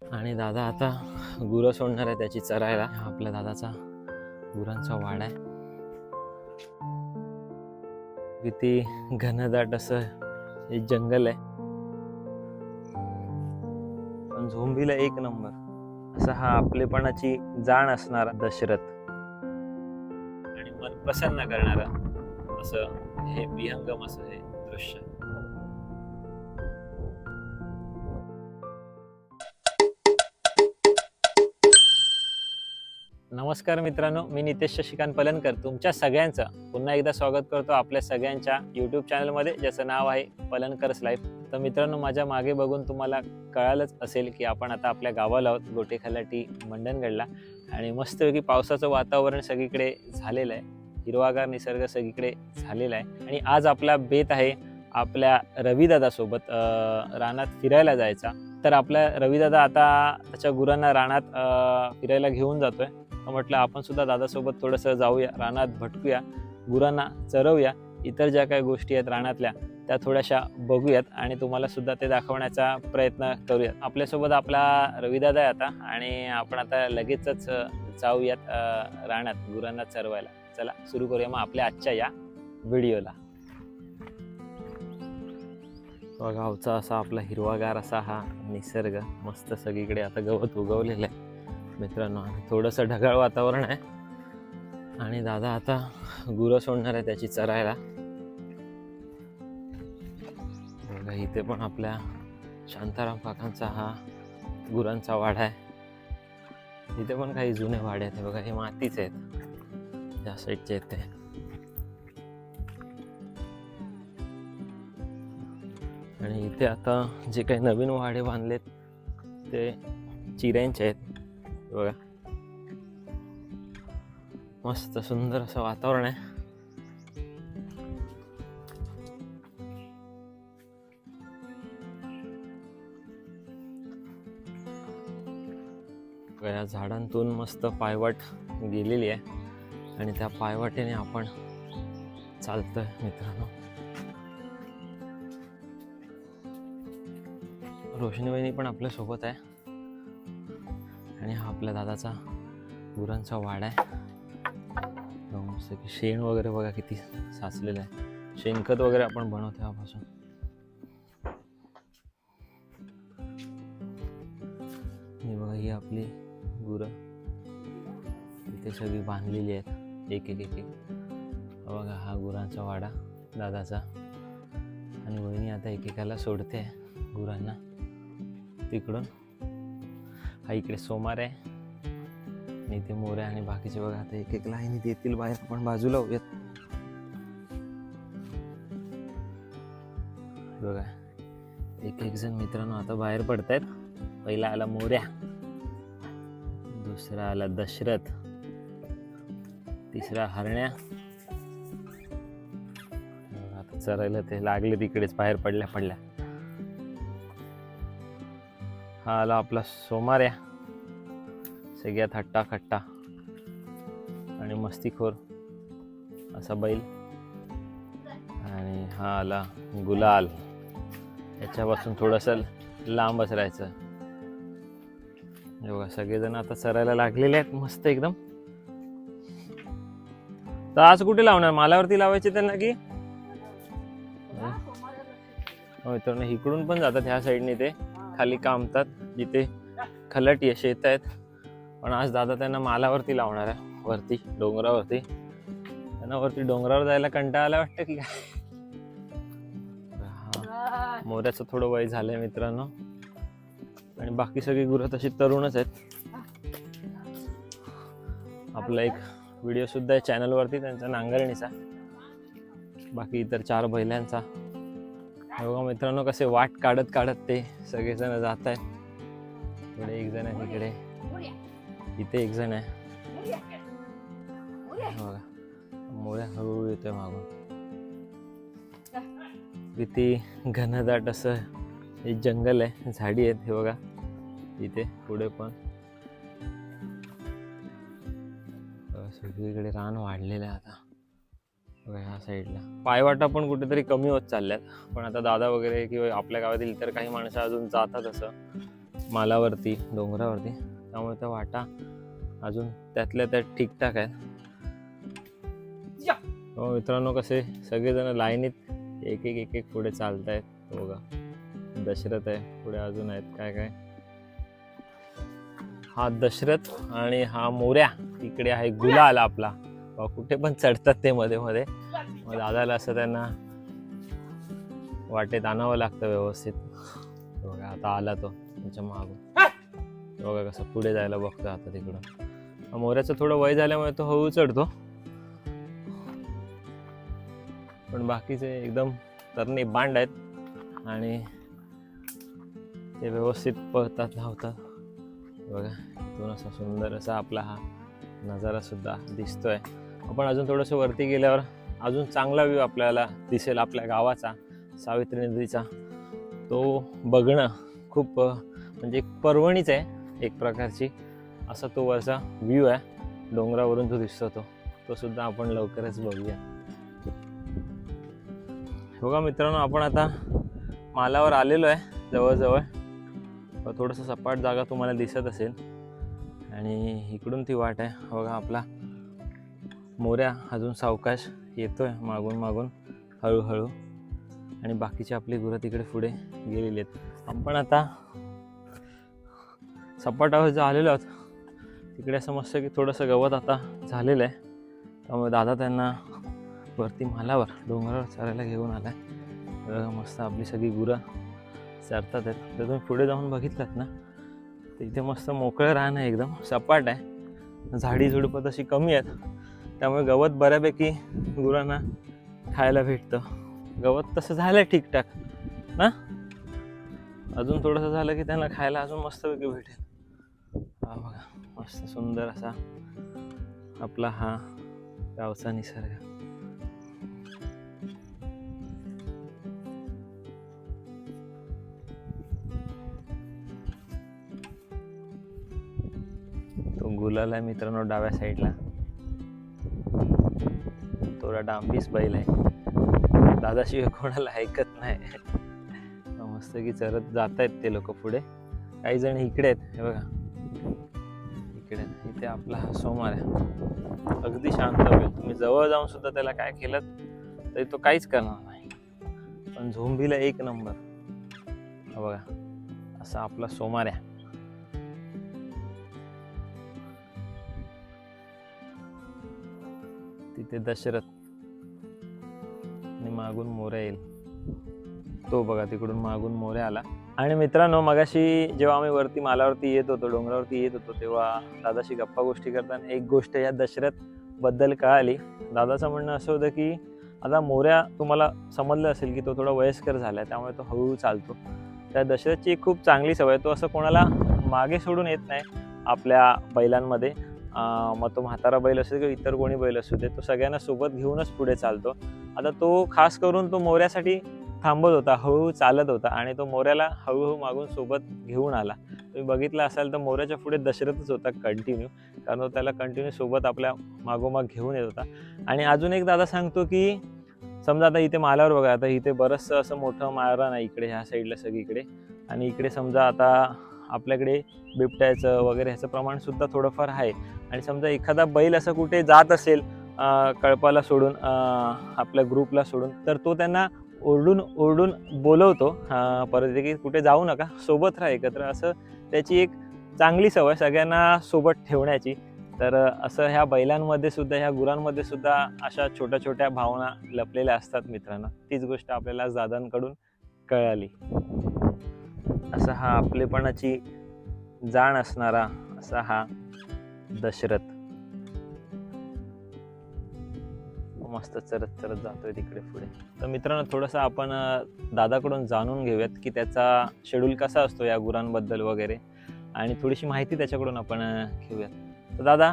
आणि दादा आता गुरं सोडणार आहे त्याची चरायला. हा आपल्या दादाचा गुरांचा वाडा आहे. किती घनदाट असं हे जंगल आहे, पण झोंबीला एक नंबर असा हा आपलेपणाची जाण असणारा दशरथ आणि मन प्रसन्न करणारा असं हे विहंगम असं हे दृश्य. नमस्कार मित्रांनो, मी नितेश शशिकांत पलनकर तुमच्या सगळ्यांचं पुन्हा एकदा स्वागत करतो आपल्या सगळ्यांच्या यूट्यूब चॅनलमध्ये, ज्याचं नाव आहे पलनकर्स लाईफ. तर मित्रांनो, माझ्या मागे बघून तुम्हाला कळालंच असेल की आपण आता आपल्या गावाला आहोत, गोटेखलाटी मंडणगडला. आणि मस्तपैकी पावसाचं वातावरण सगळीकडे झालेलं आहे, हिरवागार निसर्ग सगळीकडे झालेला आहे. आणि आज आपला बेत आहे आपल्या रविदादासोबत रानात फिरायला जायचा. तर आपल्या रविदादा आता त्याच्या गुरांना रानात फिरायला घेऊन जातोय. म्हटलं आपण सुद्धा दादासोबत थोडंसं जाऊया, रानात भटकूया, गुरांना चरवूया, इतर ज्या काही गोष्टी आहेत रानातल्या त्या थोड्याशा बघूयात आणि तुम्हाला सुद्धा ते दाखवण्याचा प्रयत्न करूयात. आपल्यासोबत आपला रविदादा आहे आता, आणि आपण आता लगेचच जाऊयात रानात गुरांना चरवायला. चला सुरू करूया मग आपल्या आजच्या या व्हिडिओला. गावचा असा आपला हिरवागार असा हा निसर्ग, मस्त सगळीकडे आता गवत उगवलेलं आहे मित्रांनो, आणि थोडंसं ढगाळ वातावरण आहे. आणि दादा आता गुरं सोडणार आहे त्याची चरायला. बघा इथे पण आपल्या शांताराम काकांचा हा गुरांचा वाडा आहे. इथे पण काही जुने वाडे आहेत. बघा हे मातीचे आहेत, त्या साईडचे आहेत ते. आणि इथे आता जे काही नवीन वाडे बांधलेत ते चिऱ्यांचे आहेत. बघा मस्त सुंदर असं वातावरण आहे. या झाडांतून मस्त पायवाट गेलेली आहे आणि त्या पायवाटेने आपण चालतोय मित्रांनो. रोशनी वहिनी पण आपल्या सोबत आहे. आणि हा आपल्या दादाचा गुरांचा वाडा आहे. शेण वगैरे बघा किती साचलेलं आहे. शेणखत वगैरे आपण बनवतो त्यापासून. ही बघा ही आपली गुरं इथे सगळी बांधलेली आहेत, एक एक एक एक. बघा हा गुरांचा वाडा दादाचा. आणि वहिनी आता एकेकाला सोडते गुरांना तिकडून. हा इकडे सोमार आहे आणि इथे मोऱ्या आणि बाकीचे बघा आता एक एक लाईनीत येतील बाहेर. आपण बाजूला होऊयात. बघा एक एक जण मित्रांनो आता बाहेर पडतायत. पहिला आला मोऱ्या, दुसरा आला दशरथ, तिसरा हरण्या. आता चरायला ते लागले तिकडेच बाहेर पडल्या. हा आला आपला सोमार्या, सगळ्यात हट्टा खट्टा आणि मस्तीखोर असा बैल. आणि हा आला गुलाल, याच्यापासून थोडंसं लांबच राहायचं. हे बघा सगळेजण आता चरायला लागलेले आहेत मस्त एकदम. तर आज कुठे लावणार, मालावरती लावायचे त्यांना की मित्रांनो? इकडून पण जातात ह्या साईडने, ते खाली कामतात जिथे खलाटी शेत आहेत. पण आज दादा त्यांना मालावरती लावणार आहे, वरती डोंगरावरती. त्यांना वरती डोंगरावर जायला कंटाळा आला वाटतं की काय. मोऱ्याचं थोडं वय झालंय मित्रांनो, आणि बाकी सगळी गुरं तशी तरुणच आहेत. आपला एक व्हिडिओ सुद्धा आहे चॅनलवरती त्यांचा नांगरणीचा, बाकी इतर 4 बैलांचा. बघा मित्रांनो कसे वाट काढत ते सगळेजण जात आहेत. पुढे एक जण आहे, तिकडे इथे एक जण आहे. बघा मोऱ्या हळूहळू येतोय मागून. किती घनदाट असं हे जंगल आहे, झाडी आहेत. हे बघा इथे पुढे पण सगळीकडे रान वाढलेलं आहे आता. बघा ह्या साईडला पायवाटा पण कुठेतरी कमी होत चालल्यात. पण आता दादा वगैरे किंवा आपल्या गावातील इतर काही माणसं अजून जातात असं. मालावरती, डोंगरावरती, त्यामुळे त्या वाटा अजून त्यातल्या त्यात ठीकठाक आहेत. हो मित्रांनो, कसे सगळेजण लाईनीत एक एक एक एक पुढे चालत आहेत. बघा दशरथ आहे, पुढे अजून आहेत काय काय. हा दशरथ आणि हा मोऱ्या, इकडे आहे गुलाल आपला. कुठे पण चढतात ते मध्ये मध्ये. मग दादाला असं त्यांना वाटेत आणावं लागतं व्यवस्थित. बघा आता आला तो त्यांच्या मागून. बघा कसं पुढे जायला बघतो आता तिकडं. मोऱ्याचं थोडं वय झाल्यामुळे तो हळू चढतो, पण बाकीचे एकदम तरणे बांड आहेत आणि ते व्यवस्थित पळतात, धावतात. बघा इथून असा सुंदर असा आपला हा नजारा सुद्धा दिसतोय. आपण अजून थोडंसं वरती गेल्यावर अजून चांगला व्ह्यू आपल्याला दिसेल आपल्या गावाचा, सावित्री नदीचा. तो बघणं खूप म्हणजे एक पर्वणीच आहे एक प्रकारची. असा तो वरचा व्ह्यू आहे, डोंगरावरून जो दिसतो तो सुद्धा आपण लवकरच बघूया. बघा मित्रांनो, आपण आता मालावर आलेलो आहे जवळजवळ. थोडंसं सपाट जागा तुम्हाला दिसत असेल आणि इकडून ती वाट आहे. बघा आपला मोऱ्या अजून सावकाश येतोय मागून मागून हळूहळू, आणि बाकीची आपली गुरं तिकडे पुढे गेलेली आहेत. आपण आता सपाटावर जो आलेलो आहोत तिकडे असं मस्त की थोडंसं गवत आता झालेलं आहे. त्यामुळे दादा त्यांना वरती मालावर डोंगरावर चरायला घेऊन आलाय. मस्त आपली सगळी गुरं चरतात आहेत. तर तुम्ही पुढे जाऊन बघितलात ना, तर इथे मस्त मोकळं रान आहे, एकदम सपाट आहे. झाडी झुडपं तशी कमी आहेत, त्यामुळे गवत बऱ्यापैकी गुरांना खायला भेटतं. गवत तसं झालंय ठीकठाक ना, अजून थोडंसं झालं की त्यांना खायला अजून मस्तपैकी भेटेल. हा बघा मस्त सुंदर असा आपला हा गावचा निसर्ग. तो गुलाल आहे मित्रांनो डाव्या साईडला, थोडा डांबीस बैल आहे. दादाशिवाय कोणाला ऐकत नाही. मस्त की चरत जात आहेत ते लोक पुढे. काही जण इकडे आहेत, हे बघा इकडे. इथे आपला हा सोमार आहे, अगदी शांत बैल. तुम्ही जवळ जाऊन सुद्धा त्याला काय केलं तरी तो काहीच करणार नाही, पण झोंबीला एक नंबर. हा बघा असा आपला सोमार आहे. तिथे दशरथ आणि मागून मोऱ्या येईल. तो बघा तिकडून मागून मोऱ्या आला. आणि मित्रांनो, मगाशी जेव्हा आम्ही वरती मालावरती येत होतो, डोंगरावरती येत होतो, तेव्हा दादाशी गप्पा गोष्टी करताना एक गोष्ट या दशरथ बद्दल कळाली. दादाचं म्हणणं असं होतं की आता मोऱ्या तुम्हाला समजलं असेल की तो थोडा वयस्कर झालाय, त्यामुळे तो हळूहळू चालतो. त्या दशरथची एक खूप चांगली सवय, तो असं कोणाला मागे सोडून येत नाही आपल्या बैलांमध्ये. मग तो म्हातारा बैल असू दे किंवा इतर कोणी बैल असू दे, तो सगळ्यांना सोबत घेऊनच पुढे चालतो. आता तो खास करून तो मोऱ्यासाठी थांबत होता, हळूहळू चालत होता आणि तो मोऱ्याला हळूहळू मागून सोबत घेऊन आला. तुम्ही बघितलं असाल तर मोऱ्याच्या पुढे दशरथच होता कंटिन्यू, कारण तो त्याला कंटिन्यू सोबत आपल्या मागोमाग घेऊन येत होता. आणि अजून एक दादा सांगतो की समजा आता इथे मालावर बघा, आता इथे बरंचसं असं मोठं माळरान आहे इकडे ह्या साईडला सगळीकडे, आणि इकडे समजा आता आपल्याकडे बिबट्याचं वगैरे ह्याचं प्रमाण सुद्धा थोडंफार आहे. आणि समजा एखादा बैल असं कुठे जात असेल कळपाला सोडून, आपल्या ग्रुपला सोडून, तर तो त्यांना ओरडून ओरडून बोलवतो परत की कुठे जाऊ नका, सोबत राहा एकत्र. असं त्याची एक चांगली सवय सगळ्यांना सोबत ठेवण्याची. तर असं ह्या बैलांमध्ये सुद्धा, ह्या गुरांमध्ये सुद्धा अशा छोट्या छोट्या भावना लपलेल्या असतात मित्रांनो. तीच गोष्ट आपल्याला दादांकडून कळाली. असा हा आपलेपणाची जाण असणारा असा हा दशरथ मस्त चरत चरत जातोय तिकडे पुढे. तर मित्रांनो, थोडंसं आपण दादाकडून जाणून घेऊयात की त्याचा शेड्यूल कसा असतो या गुरांबद्दल वगैरे, आणि थोडीशी माहिती त्याच्याकडून आपण घेऊयात. तर दादा,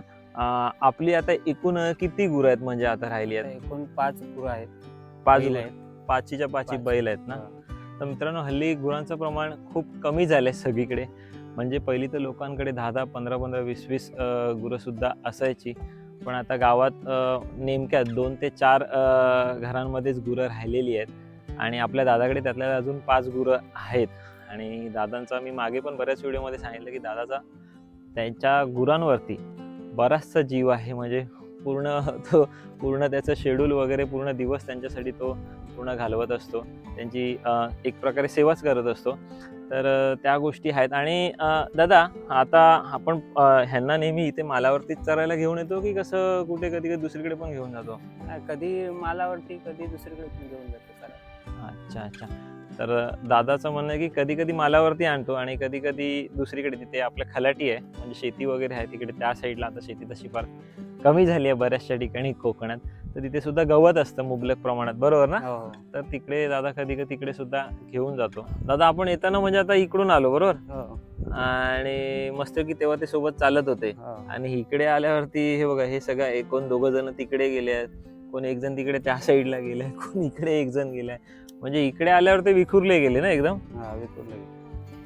आपली आता एकूण किती गुरं आहेत म्हणजे आता राहिली आहेत? एकूण 5 गुरं आहेत. 5 आहेत. 5च्या 5 बैल आहेत ना. तर मित्रांनो, हल्ली गुरांचं प्रमाण खूप कमी झालंय सगळीकडे. म्हणजे पहिली तर लोकांकडे 10-10, 15-15, 20-20 गुरं सुद्धा असायची, पण आता गावात नेमक्या 2 ते 4 घरांमध्येच गुरं राहिलेली आहेत. आणि आपल्या दादाकडे त्यातल्या अजून 5 गुरं आहेत. आणि दादांचा मी मागे पण बऱ्याच व्हिडिओमध्ये सांगितलं की दादाचा त्यांच्या गुरांवरती बराचसा जीव आहे. म्हणजे पूर्ण त्याचं शेड्यूल वगैरे पूर्ण दिवस त्यांच्यासाठी तो पूर्ण घालवत असतो. त्यांची एक प्रकारे सेवाच करत असतो. तर त्या गोष्टी आहेत. आणि दादा आता आपण ह्यांना नेहमी इथे मालावरतीच चरायला घेऊन येतो की कसं कुठे कधी कधी दुसरीकडे पण घेऊन जातो? कधी मालावरती कधी दुसरीकडे पण घेऊन जातो चरायला. अच्छा अच्छा. तर दादाचं म्हणणं आहे की कधी कधी मालावरती आणतो आणि कधी कधी दुसरीकडे तिथे आपल्या खलाटी आहे म्हणजे शेती वगैरे आहे तिकडे त्या साईडला. आता शेती तशी फार कमी झाली आहे बऱ्याचशा ठिकाणी कोकणात, तर तिथे सुद्धा गवत असतं मुबलक प्रमाणात, बरोबर ना? हो तर तिकडे दादा कधी कधी तिकडे सुद्धा घेऊन जातो. दादा आपण येताना म्हणजे आता इकडून आलो बरोबर, हो आणि मस्त की तेव्हा ते सोबत चालत होते. हो. आणि इकडे आल्यावरती हे बघा हे सगळं कोण दोघं जण तिकडे गेले आहेत, कोण एक जण तिकडे त्या साईडला गेलाय, कोण इकडे एक जण गेलाय. म्हणजे इकडे आल्यावर ते विखुरले गेले ना एकदम. हा विखुरले.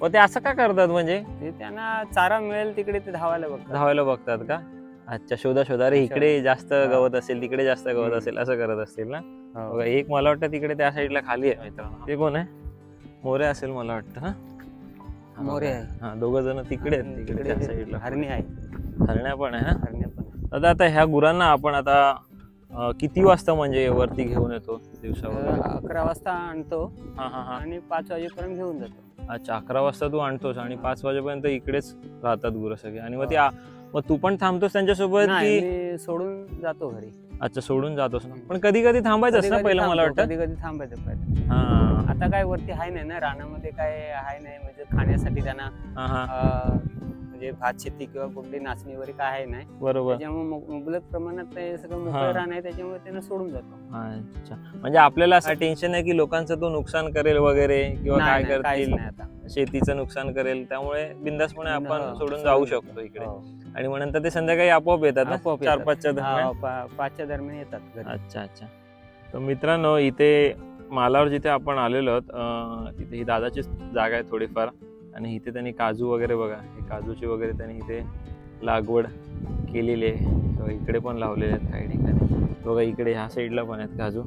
मग ते असं का करतात म्हणजे? ते त्यांना चारा मिळेल तिकडे ते धावायला बघतात का? अच्छा, शोधा रे इकडे जास्त गवत असेल तिकडे जास्त गवत असेल असं करत असतील ना. हो. बघा एक मला वाटतं तिकडे त्या साईडला खाली आहे मित्रांनो. ते कोण आहे? मोरे असेल मला वाटतं. हा मोरे आहे. हा दोघं जण तिकडे आहेत तिकडे त्या साईडला. हरणी आहे. हरण्या पण आहे. हरण्या पण आहे. दादा आता ह्या गुरांना आपण आता किती वाजता म्हणजे वरती घेऊन येतो दिवसावर? 11 वाजता आणतो हा हा हा. आणि 5 वाजेपर्यंत घेऊन जातो. अच्छा, 11 वाजता तू आणतोस आणि 5 वाजेपर्यंत इकडेच राहतात गुरं सगळे. आणि मग मग तू पण थांबतोस त्यांच्यासोबत नाही, की? मी सोडून जातो घरी. अच्छा, सोडून जातोस ना. पण कधी कधी थांबायचं ना पहिलं मला वाटतं. कधी कधी थांबायचं पहिलं. हा आता काय वरती आहे नाही ना, रानामध्ये काय आहे नाही म्हणजे खाण्यासाठी त्यांना हा हा म्हणजे भात शेती किंवा कुठली नाचणी वगैरे काय आहे नाही. बरोबर. त्याच्यामुळे मुबलक प्रमाणात ते सगळं मोकळं रान आहे, त्याच्यामुळे त्यांना सोडून जातो. अच्छा, म्हणजे आपल्याला असं टेन्शन आहे की लोकांचं तो नुकसान करेल वगैरे किंवा काय नाही, काहीच करतील, नाही आता. शेतीचं नुकसान करेल, त्यामुळे बिंदासपणे आपण हो, सोडून जाऊ शकतो इकडे. हो. आणि मग नंतर ते संध्याकाळी आपोआप येतात ना, आपोआप 4-5च्या दरम्यान. हा, 5च्या दरम्यान येतात घरी. अच्छा अच्छा. तर मित्रांनो इथे मालावर जिथे आपण आलेलो आहोत तिथे ही दादाची जागा आहे थोडीफार. आणि इथे त्यांनी काजू वगैरे बघा, हे काजूची वगैरे त्यांनी इथे लागवड केलेली आहे. बघा, इकडे पण लावलेले आहेत काही ठिकाणी. बघा इकडे ह्या साईडला पण आहेत काजू.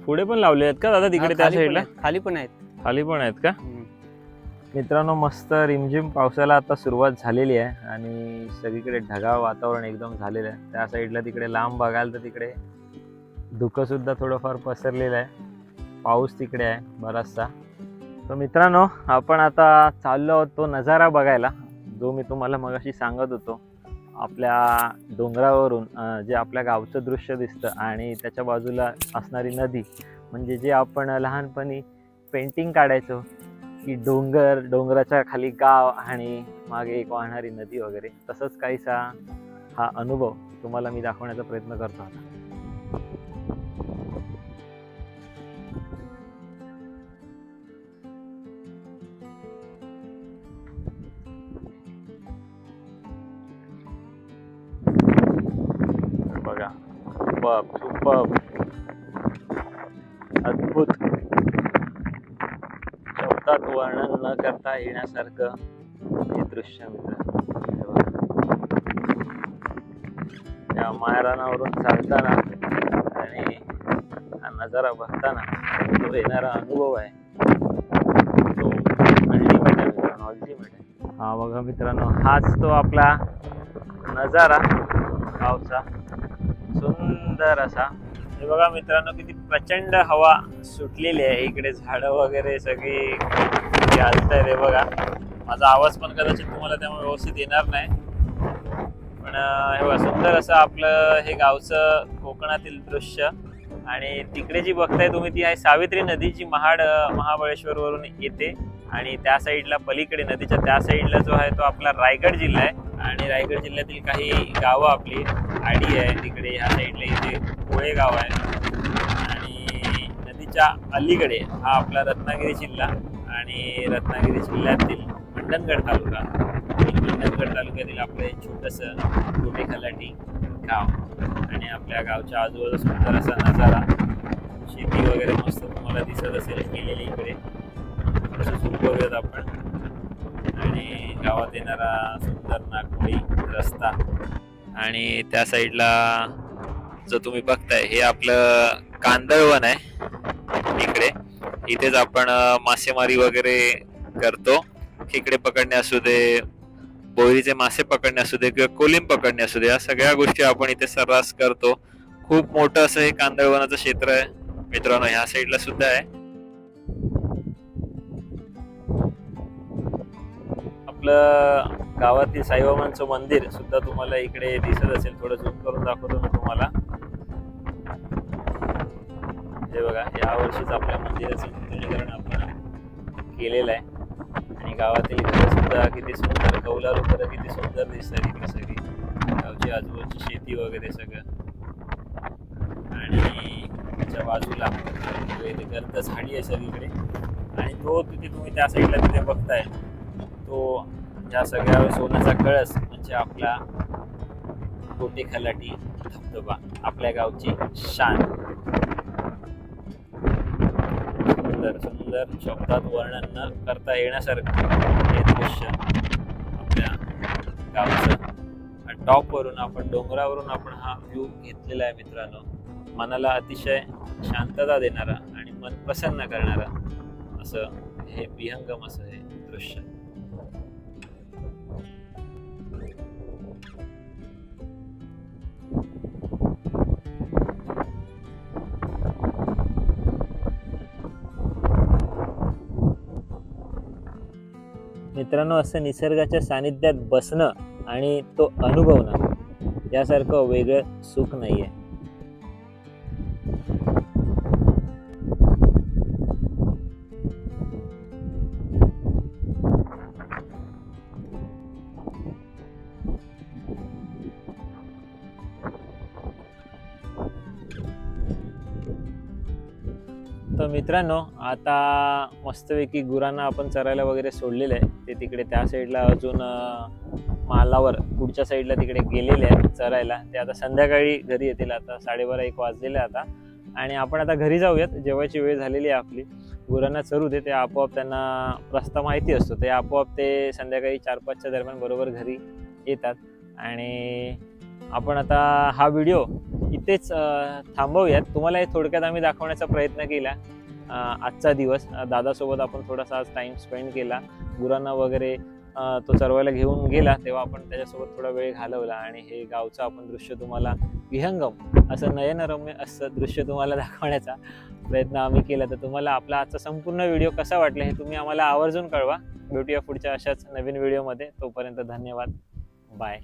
पुढे पण लावले आहेत का दादा तिकडे त्या साईडला? खाली पण आहेत. खाली पण आहेत का? मित्रांनो मस्त रिमझिम पावसाला आता सुरुवात झालेली आहे आणि सगळीकडे ढगाळ वातावरण एकदम झालेलं आहे. त्या साईडला तिकडे लांब बघाल तर तिकडे धुकं सुद्धा थोडंफार पसरलेलं आहे. पाऊस तिकडे आहे बराचसा. तर मित्रांनो आपण आता चाललो आहोत तो नजारा बघायला जो मी तुम्हाला मगाशी सांगत होतो. आपल्या डोंगरावरून जे आपल्या गावचं दृश्य दिसतं आणि त्याच्या बाजूला असणारी नदी, म्हणजे जे आपण लहानपणी पेंटिंग काढायचो की डोंगराच्या खाली गाव आणि मागे एक वाहणारी नदी वगैरे, तसंच काहीसा हा अनुभव तुम्हाला मी दाखवण्याचा प्रयत्न करतो आता. बघा, सुपर्ब अद्भुत, शब्दात वर्णन न करता येण्यासारखं हे दृश्य मित्रांनो. त्या माळरानावरून चालताना आणि हा नजारा बघताना जो येणारा अनुभव आहे तो अल्टिमेट आहे मित्रांनो, अल्टिमेट आहे. हा बघा मित्रांनो, हाच तो आपला नजारा गावचा सुंदर असा. हे बघा मित्रांनो किती प्रचंड हवा सुटलेली आहे इकडे, झाडं वगैरे सगळी चालतंय. रे बघा, माझा आवाज पण कदाचित तुम्हाला त्यामुळे व्यवस्थित येणार नाही, पण हे बघा सुंदर असं आपलं हे गावचं कोकणातील दृश्य. आणि तिकडे जी बघताय तुम्ही ती आहे सावित्री नदी, जी महाबळेश्वर वरून येते. आणि त्या साईडला पलीकडे नदीच्या त्या साईडला जो आहे तो आपला रायगड जिल्हा आहे. आणि रायगड जिल्ह्यातील काही गावं आपली आडी आहे तिकडे ह्या साईडला, इथे कोळे गाव आहे. आणि नदीच्या अलीकडे हा आपला रत्नागिरी जिल्हा आणि रत्नागिरी जिल्ह्यातील मंडणगड तालुका. मंडणगड तालुक्यातील आपलं एक छोटंसं गोटे खलाटी गाव आणि आपल्या गावच्या आजूबाजूला सुंदर असा नजारा, शेती वगैरे मस्त तुम्हाला दिसत असेल केलेली इकडे. असं झूम करूयात आपण. आणि गावात येणारा सुंदर नागमोडी रस्ता. आणि त्या साईडला जो तुम्ही बघताय हे आपलं कांदळवन आहे. इकडे इथेच आपण मासेमारी वगैरे करतो. खेकडे पकडणे असू दे, बोईचे मासे पकडणे असू दे किंवा कोलिम पकडणे असू दे, या सगळ्या गोष्टी आपण इथे सर्रास करतो. खूप मोठं असं हे कांदळवनाचं क्षेत्र आहे मित्रांनो. ह्या साईडला सुद्धा आहे. आपलं गावातील साईबाबांचं मंदिर सुद्धा तुम्हाला इकडे दिसत असेल. थोडं झूम करून दाखवतो मी तुम्हाला. हे बघा, या वर्षीच आपल्या मंदिराचं नूतनीकरण आपण केलेलं आहे. आणि गावातील घरं सुद्धा किती सुंदर, कौलारू घरं किती सुंदर दिसतात इकडे सगळी. गावची आजूबाजूची शेती वगैरे सगळं. आणि त्याच्या बाजूला इथे गर्द झाडी आहे सगळीकडे. आणि तो तिथे तुम्ही त्या साईडला तिथे बघताय, तो या सगळ्या सोन्याचा कळस म्हणजे आपला गोटे खलाटी धबधबा, आपल्या गावची शान. सुंदर सुंदर, शब्दात वर्णन न करता येण्यासारखं हे दृश्य आपल्या गावचं. टॉपवरून आपण, डोंगरावरून आपण हा व्ह्यू घेतलेला आहे मित्रांनो. मनाला अतिशय शांतता देणारा आणि मन प्रसन्न करणारा असं हे विहंगम असं हे दृश्य. मित्रांनो, असं निसर्गाच्या सानिध्यात बसणं आणि तो अनुभवणं यासारखं वेगळं सुख नाहीये. तर मित्रांनो, आता मस्तपैकी गुरांना आपण चरायला वगैरे सोडलेलं आहे. ते तिकडे त्या साईडला अजून मालावर पुढच्या साईडला तिकडे गेलेले आहेत चरायला. ते आता संध्याकाळी घरी येतील. आता 12:30-1 वाजलेले आता. आणि आपण आता घरी जाऊयात. जेवायची वेळ झालेली आहे आपली. गुरांना चरू दे, ते आपोआप, त्यांना रस्ता माहिती असतो, ते आपोआप ते संध्याकाळी 4-5च्या दरम्यान बरोबर घरी येतात. आणि आपण आता हा व्हिडिओ इथेच थांबवूयात. तुम्हाला हे थोडक्यात आम्ही दाखवण्याचा प्रयत्न केला. आजचा दिवस दादासोबत आपण थोडासा आज टाईम स्पेंड केला. गुरांना वगैरे तो चरवायला घेऊन गेला तेव्हा आपण त्याच्यासोबत थोडा वेळ घालवला. आणि हे गावचं आपण दृश्य तुम्हाला, विहंगम असं नयनरम्य असं दृश्य तुम्हाला दाखवण्याचा प्रयत्न आम्ही केला. तर तुम्हाला आपला आजचा संपूर्ण व्हिडिओ कसा वाटला हे तुम्ही आम्हाला आवर्जून कळवा. भेटूया पुढच्या अशाच नवीन व्हिडिओमध्ये. तोपर्यंत धन्यवाद. बाय.